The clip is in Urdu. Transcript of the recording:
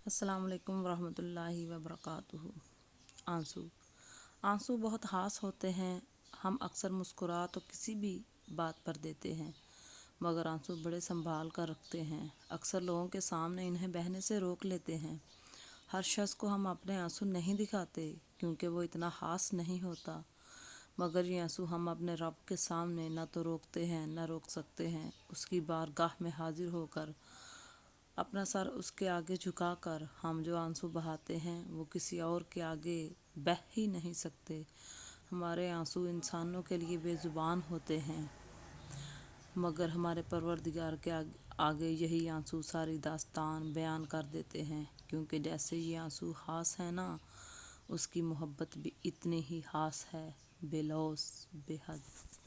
السلام علیکم ورحمۃ اللہ وبرکاتہ۔ آنسو آنسو بہت خاص ہوتے ہیں۔ ہم اکثر مسکرا تو کسی بھی بات پر دیتے ہیں، مگر آنسو بڑے سنبھال کر رکھتے ہیں۔ اکثر لوگوں کے سامنے انہیں بہنے سے روک لیتے ہیں۔ ہر شخص کو ہم اپنے آنسو نہیں دکھاتے کیونکہ وہ اتنا خاص نہیں ہوتا، مگر یہ آنسو ہم اپنے رب کے سامنے نہ تو روکتے ہیں نہ روک سکتے ہیں۔ اس کی بارگاہ میں حاضر ہو کر اپنا سر اس کے آگے جھکا کر ہم جو آنسو بہاتے ہیں وہ کسی اور کے آگے بہہ ہی نہیں سکتے۔ ہمارے آنسو انسانوں کے لیے بے زبان ہوتے ہیں، مگر ہمارے پروردگار کے آگے یہی آنسو ساری داستان بیان کر دیتے ہیں، کیونکہ جیسے یہ آنسو خاص ہے نا، اس کی محبت بھی اتنی ہی خاص ہے، بے لوث، بے حد۔